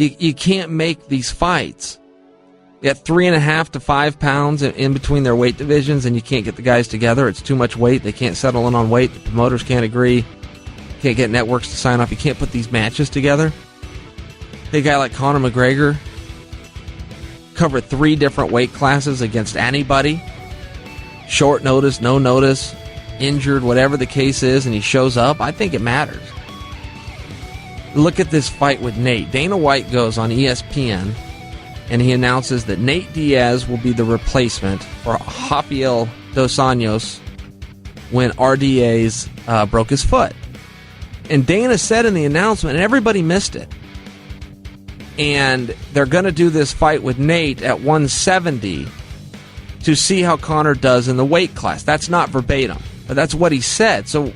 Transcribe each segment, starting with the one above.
You can't make these fights at 3.5 to 5 pounds in between their weight divisions, and you can't get the guys together. It's too much weight. They can't settle in on weight. The promoters can't agree. Can't get networks to sign off. You can't put these matches together. A guy like Conor McGregor covered 3 different weight classes against anybody. Short notice, no notice, injured, whatever the case is, and he shows up. I think it matters. Look at this fight with Nate. Dana White goes on ESPN, and he announces that Nate Diaz will be the replacement for Rafael Dos Anjos when RDA's broke his foot. And Dana said in the announcement, and everybody missed it, and they're going to do this fight with Nate at 170 to see how Conor does in the weight class. That's not verbatim, but that's what he said. So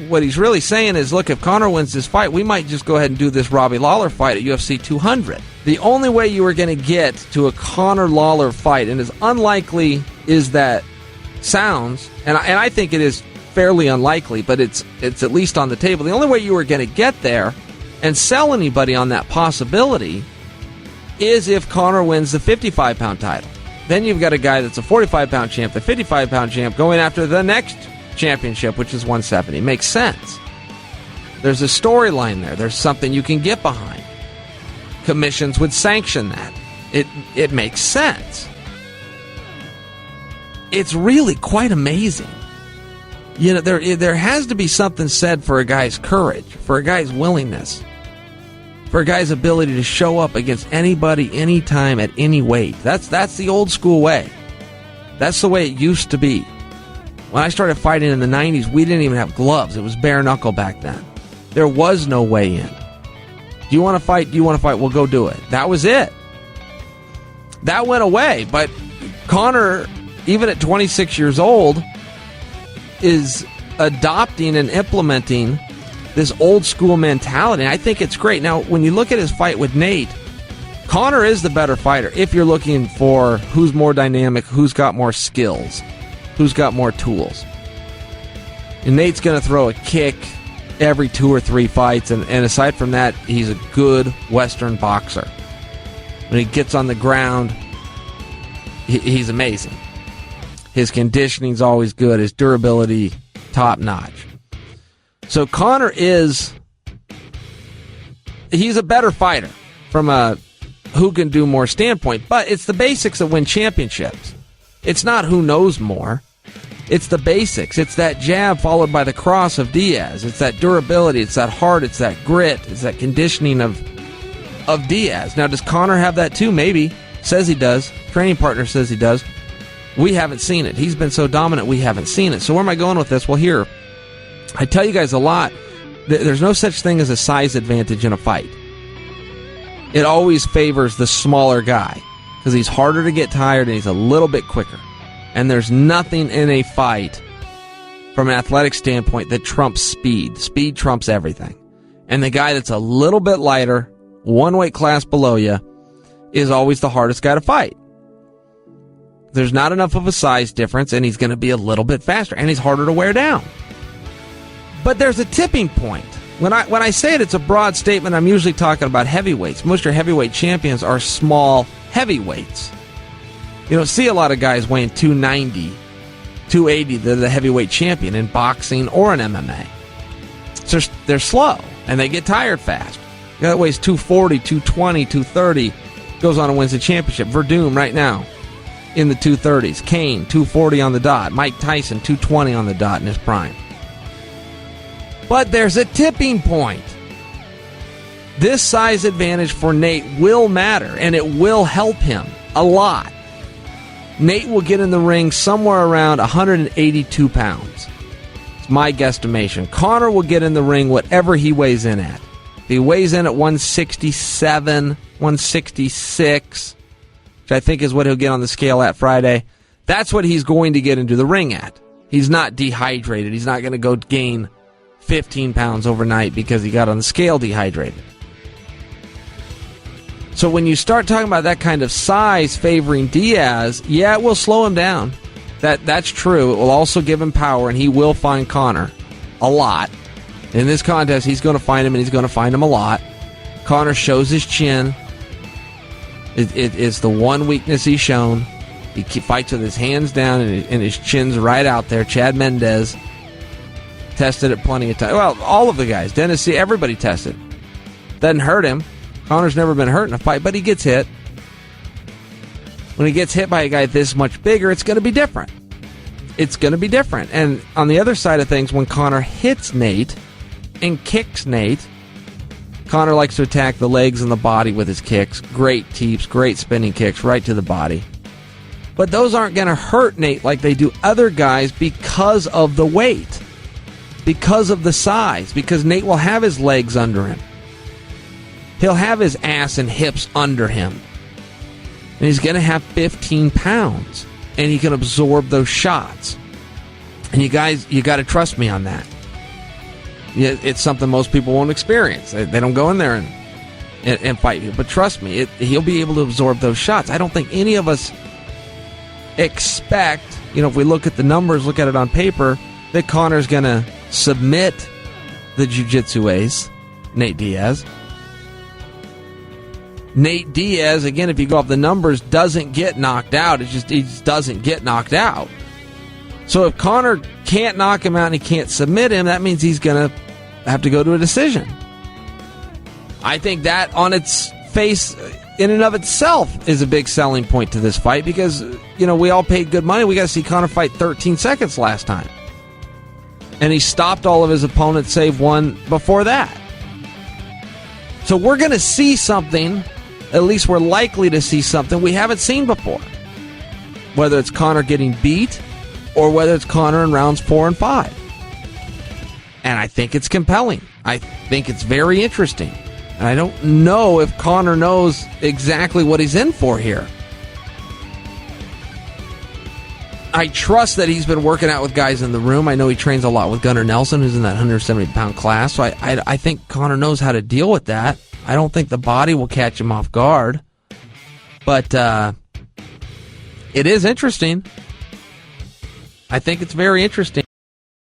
what he's really saying is, look, if Conor wins this fight, we might just go ahead and do this Robbie Lawler fight at UFC 200. The only way you are going to get to a Conor-Lawler fight, and as unlikely as that sounds, and I think it is fairly unlikely, but it's at least on the table. The only way you are going to get there and sell anybody on that possibility is if Conor wins the 55-pound title. Then you've got a guy that's a 45-pound champ, the 55-pound champ, going after the next championship, which is 170. Makes sense. There's a storyline there. There's something you can get behind. Commissions would sanction that. It makes sense. It's really quite amazing. You know, there has to be something said for a guy's courage, for a guy's willingness, for a guy's ability to show up against anybody, anytime, at any weight. That's the old school way. That's the way it used to be. When I started fighting in the 90s, we didn't even have gloves. It was bare knuckle back then. There was no way in. Do you want to fight? Do you want to fight? Well, go do it. That was it. That went away. But Conor, even at 26 years old, is adopting and implementing this old school mentality. I think it's great. Now, when you look at his fight with Nate, Conor is the better fighter if you're looking for who's more dynamic, who's got more skills, who's got more tools. And Nate's going to throw a kick every 2 or 3 fights, and aside from that, he's a good Western boxer. When he gets on the ground, he's amazing. His conditioning's always good. His durability, top-notch. So Conor he's a better fighter from a who can do more standpoint, but it's the basics that win championships. It's not who knows more. It's the basics. It's that jab followed by the cross of Diaz. It's that durability. It's that heart. It's that grit. It's that conditioning of Diaz. Now, does Conor have that too? Maybe. Says he does. Training partner says he does. We haven't seen it. He's been so dominant, we haven't seen it. So where am I going with this? Well, here, I tell you guys a lot. There's no such thing as a size advantage in a fight. It always favors the smaller guy because he's harder to get tired and he's a little bit quicker. And there's nothing in a fight from an athletic standpoint that trumps speed. Speed trumps everything. And the guy that's a little bit lighter, one weight class below you, is always the hardest guy to fight. There's not enough of a size difference, and he's going to be a little bit faster, and he's harder to wear down. But there's a tipping point. When I say it, it's a broad statement. I'm usually talking about heavyweights. Most of your heavyweight champions are small heavyweights. You don't see a lot of guys weighing 290, 280. They're the heavyweight champion in boxing or in MMA. So they're slow, and they get tired fast. The guy that weighs 240, 220, 230 goes on and wins the championship. Verdum right now in the 230s. Kane, 240 on the dot. Mike Tyson, 220 on the dot in his prime. But there's a tipping point. This size advantage for Nate will matter, and it will help him a lot. Nate will get in the ring somewhere around 182 pounds. It's my guesstimation. Conor will get in the ring whatever he weighs in at. If he weighs in at 167, 166, which I think is what he'll get on the scale at Friday, that's what he's going to get into the ring at. He's not dehydrated. He's not going to go gain 15 pounds overnight because he got on the scale dehydrated. So when you start talking about that kind of size favoring Diaz, yeah, it will slow him down. That's true. It will also give him power, and he will find Conor a lot. In this contest, he's going to find him, and he's going to find him a lot. Conor shows his chin. It is the one weakness he's shown. He fights with his hands down and his chin's right out there. Chad Mendez tested it plenty of times. Well, all of the guys. Dennis C., everybody tested. Doesn't hurt him. Conor's never been hurt in a fight, but he gets hit. When he gets hit by a guy this much bigger, it's going to be different. It's going to be different. And on the other side of things, when Conor hits Nate and kicks Nate, Conor likes to attack the legs and the body with his kicks. Great teeps, great spinning kicks right to the body. But those aren't going to hurt Nate like they do other guys because of the weight, because of the size, because Nate will have his legs under him. He'll have his ass and hips under him. And he's going to have 15 pounds. And he can absorb those shots. And you guys, you got to trust me on that. It's something most people won't experience. They don't go in there and fight you. But trust me, he'll be able to absorb those shots. I don't think any of us expect, if we look at the numbers, look at it on paper, that Conor's going to submit the jiu-jitsu ace, Nate Diaz. Nate Diaz, again, if you go off the numbers, doesn't get knocked out. He just doesn't get knocked out. So if Conor can't knock him out and he can't submit him, that means he's going to have to go to a decision. I think that on its face, in and of itself, is a big selling point to this fight because, we all paid good money. We got to see Conor fight 13 seconds last time. And he stopped all of his opponents save one before that. So we're going to see something. At least we're likely to see something we haven't seen before. Whether it's Conor getting beat or whether it's Conor in rounds 4 and 5. And I think it's compelling. I think it's very interesting. And I don't know if Conor knows exactly what he's in for here. I trust that he's been working out with guys in the room. I know he trains a lot with Gunnar Nelson, who's in that 170-pound class. So I think Conor knows how to deal with that. I don't think the body will catch him off guard. But it is interesting. I think it's very interesting.